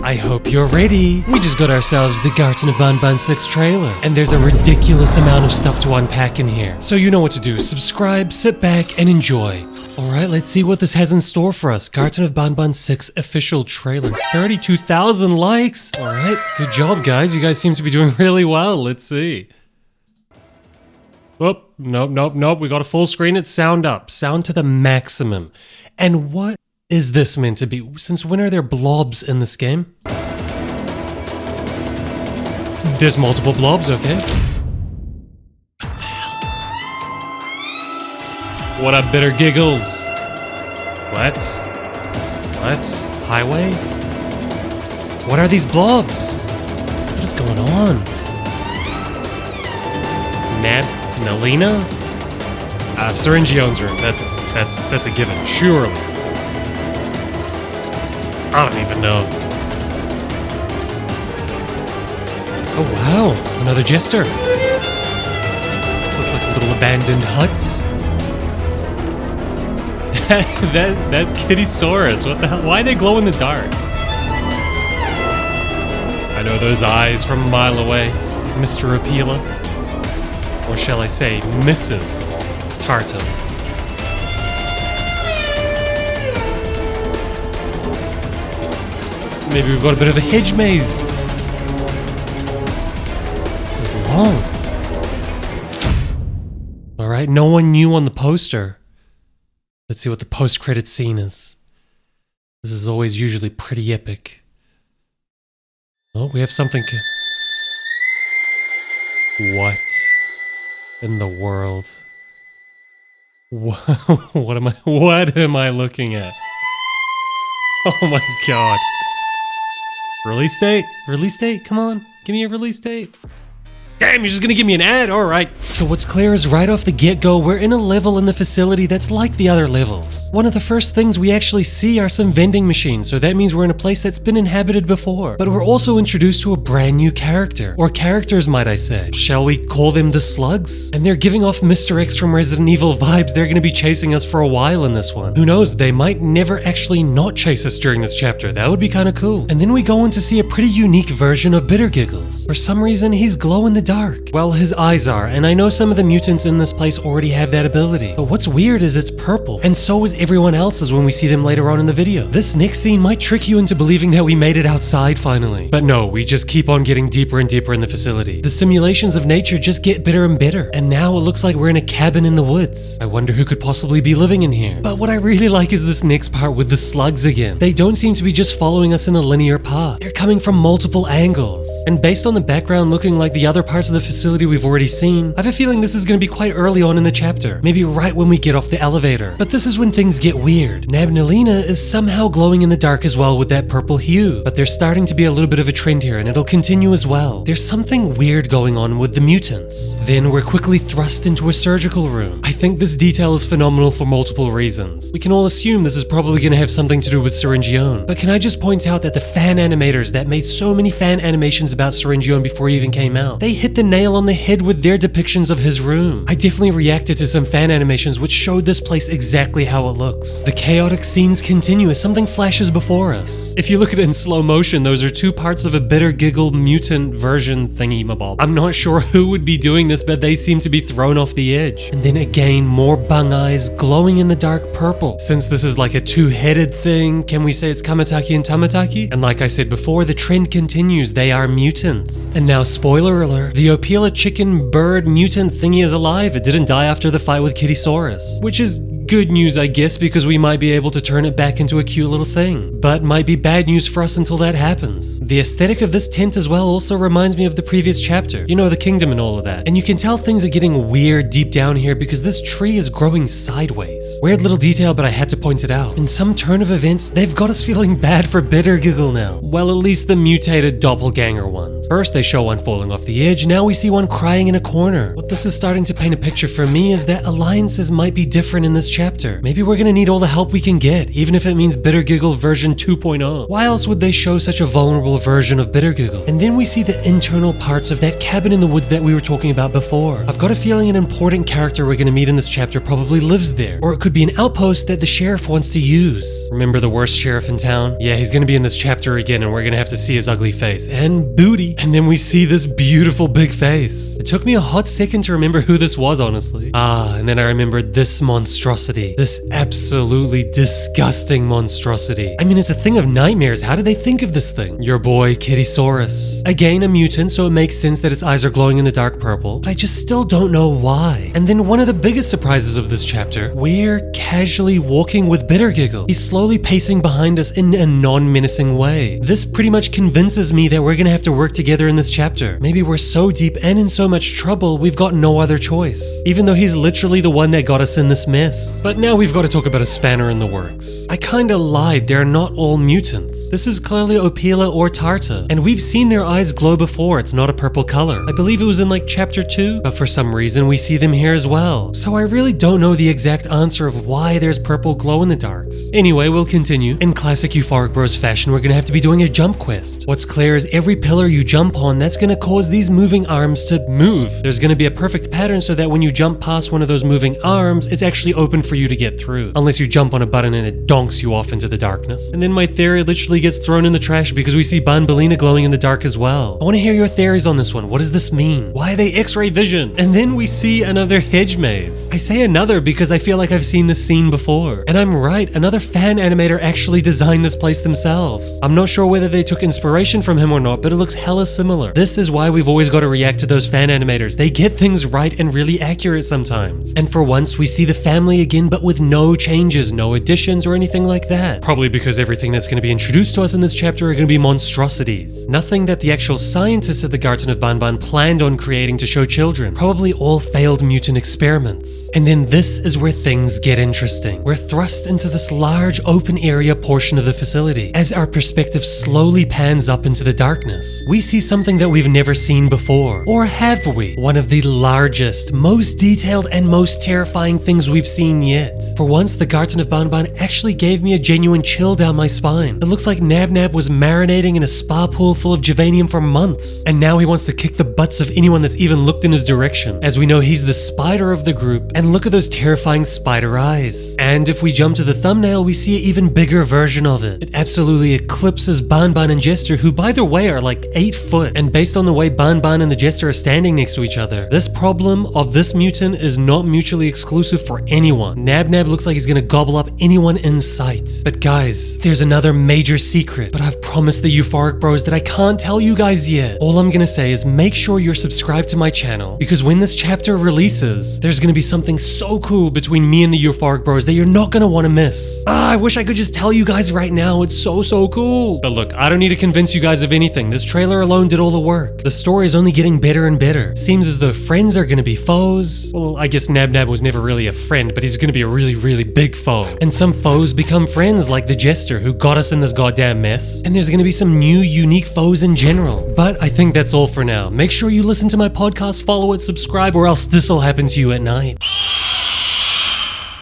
I hope you're ready. We just got ourselves the Garten of Banban 6 trailer, and there's a ridiculous amount of stuff to unpack in here. So you know what to do. Subscribe, sit back, and enjoy. Alright, let's see what this has in store for us. Garten of Banban 6 official trailer. 32,000 likes! Alright, good job guys. You guys seem to be doing really well. Let's see. Oh, nope. We got a full screen. It's sound up. Sound to the maximum. And what is this meant to be? Since when are there blobs in this game? There's multiple blobs, okay. What the hell? What up, bitter giggles? What? Highway? What are these blobs? What is going on? Nalina? Syringion's room. That's a given. Surely. I don't even know. Oh wow, another jester. This looks like a little abandoned hut. That's Kittysaurus. What the hell? Why they glow in the dark? I know those eyes from a mile away, Mr. Apila. Or shall I say, Mrs. Tartan. Maybe we've got a bit of a hedge maze. This is long. Alright, no one new on the poster. Let's see what the post-credit scene is. This is always usually pretty epic. Oh, we have something. What in the world? What am I looking at? Oh my god. Release date? Release date? Come on, give me a release date. Damn, you're just gonna give me an ad? Alright. So what's clear is right off the get-go, we're in a level in the facility that's like the other levels. One of the first things we actually see are some vending machines, so that means we're in a place that's been inhabited before. But we're also introduced to a brand new character. Or characters, might I say. Shall we call them the Slugs? And they're giving off Mr. X from Resident Evil vibes. They're gonna be chasing us for a while in this one. Who knows, they might never actually not chase us during this chapter. That would be kinda cool. And then we go on to see a pretty unique version of Bitter Giggles. For some reason, he's glow in the dark. Well, his eyes are, and I know some of the mutants in this place already have that ability. But what's weird is it's purple, and so is everyone else's when we see them later on in the video. This next scene might trick you into believing that we made it outside finally. But no, we just keep on getting deeper and deeper in the facility. The simulations of nature just get better and better, and now it looks like we're in a cabin in the woods. I wonder who could possibly be living in here. But what I really like is this next part with the slugs again. They don't seem to be just following us in a linear path. They're coming from multiple angles. And based on the background looking like the other parts of the facility we've already seen, I have a feeling this is going to be quite early on in the chapter. Maybe right when we get off the elevator. But this is when things get weird. NAB-NAB is somehow glowing in the dark as well with that purple hue. But there's starting to be a little bit of a trend here, and it'll continue as well. There's something weird going on with the mutants. Then we're quickly thrust into a surgical room. I think this detail is phenomenal for multiple reasons. We can all assume this is probably going to have something to do with Syringion. But can I just point out that the fan animators that made so many fan animations about Syringion before he even came out, they hit the nail on the head with their depictions of his room. I definitely reacted to some fan animations which showed this place exactly how it looks. The chaotic scenes continue as something flashes before us. If you look at it in slow motion, those are two parts of a Bitter Giggle mutant version thingy-mabob. I'm not sure who would be doing this, but they seem to be thrown off the edge. And then again, more bung eyes glowing in the dark purple. Since this is like a two-headed thing, can we say it's Kamataki and Tamataki? And like I said before, the trend continues. They are mutants. And now, spoiler alert, the Opila chicken bird mutant thingy is alive. It didn't die after the fight with Kittysaurus, which is good news, I guess, because we might be able to turn it back into a cute little thing. But might be bad news for us until that happens. The aesthetic of this tent as well also reminds me of the previous chapter. You know, the kingdom and all of that. And you can tell things are getting weird deep down here because this tree is growing sideways. Weird little detail, but I had to point it out. In some turn of events, they've got us feeling bad for Bitter Giggle now. Well, at least the mutated doppelganger ones. First they show one falling off the edge, now we see one crying in a corner. What this is starting to paint a picture for me is that alliances might be different in this chapter chapter. Maybe we're gonna need all the help we can get, even if it means Bitter Giggle version 2.0. Why else would they show such a vulnerable version of Bitter Giggle? And then we see the internal parts of that cabin in the woods that we were talking about before. I've got a feeling an important character we're gonna meet in this chapter probably lives there. Or it could be an outpost that the sheriff wants to use. Remember the worst sheriff in town? Yeah, he's gonna be in this chapter again, and we're gonna have to see his ugly face. And booty. And then we see this beautiful big face. It took me a hot second to remember who this was, honestly. And then I remembered this monstrosity. This absolutely disgusting monstrosity. I mean, it's a thing of nightmares. How did they think of this thing? Your boy, Kittysaurus. Again, a mutant, so it makes sense that its eyes are glowing in the dark purple, but I just still don't know why. And then one of the biggest surprises of this chapter, we're casually walking with Bitter Giggle. He's slowly pacing behind us in a non-menacing way. This pretty much convinces me that we're gonna have to work together in this chapter. Maybe we're so deep and in so much trouble, we've got no other choice. Even though he's literally the one that got us in this mess. But now we've got to talk about a spanner in the works. I kinda lied, they're not all mutants. This is clearly Opila or Tarta, and we've seen their eyes glow before. It's not a purple color. I believe it was in like chapter 2, but for some reason we see them here as well. So I really don't know the exact answer of why there's purple glow in the darks. Anyway, we'll continue. In classic Euphoric Bros fashion, we're gonna have to be doing a jump quest. What's clear is every pillar you jump on, that's gonna cause these moving arms to move. There's gonna be a perfect pattern so that when you jump past one of those moving arms, it's actually open for you to get through. Unless you jump on a button and it donks you off into the darkness. And then my theory literally gets thrown in the trash because we see Banbalina glowing in the dark as well. I wanna hear your theories on this one. What does this mean? Why are they X-ray vision? And then we see another hedge maze. I say another because I feel like I've seen this scene before. And I'm right, another fan animator actually designed this place themselves. I'm not sure whether they took inspiration from him or not, but it looks hella similar. This is why we've always got to react to those fan animators. They get things right and really accurate sometimes. And for once, we see the family again, but with no changes, no additions or anything like that. Probably because everything that's going to be introduced to us in this chapter are going to be monstrosities. Nothing that the actual scientists at the Garten of Banban planned on creating to show children. Probably all failed mutant experiments. And then this is where things get interesting. We're thrust into this large open area portion of the facility. As our perspective slowly pans up into the darkness, we see something that we've never seen before. Or have we? One of the largest, most detailed, and most terrifying things we've seen yet. For once, the Garten of Banban actually gave me a genuine chill down my spine. It looks like NAB-NAB was marinating in a spa pool full of Javanium for months, and now he wants to kick the butts of anyone that's even looked in his direction. As we know, he's the spider of the group, and look at those terrifying spider eyes. And if we jump to the thumbnail, we see an even bigger version of it. It absolutely eclipses Banban and Jester, who by the way are like 8 foot, and based on the way Banban and the Jester are standing next to each other, this problem of this mutant is not mutually exclusive for anyone. NAB-NAB looks like he's gonna gobble up anyone in sight. But guys, there's another major secret, but I've promised the Euphoric Bros that I can't tell you guys yet. All I'm gonna say is make sure you're subscribed to my channel, because when this chapter releases, there's gonna be something so cool between me and the Euphoric Bros that you're not gonna want to miss. I wish I could just tell you guys right now. It's so cool. But look, I don't need to convince you guys of anything. This trailer alone did all the work. The story is only getting better and better. Seems as though friends are gonna be foes. Well, I guess NAB-NAB was never really a friend, but he's gonna be a really big foe. And some foes become friends, like the Jester, who got us in this goddamn mess. And there's gonna be some new, unique foes in general. But I think that's all for now. Make sure you listen to my podcast, follow it, subscribe, or else this'll happen to you at night.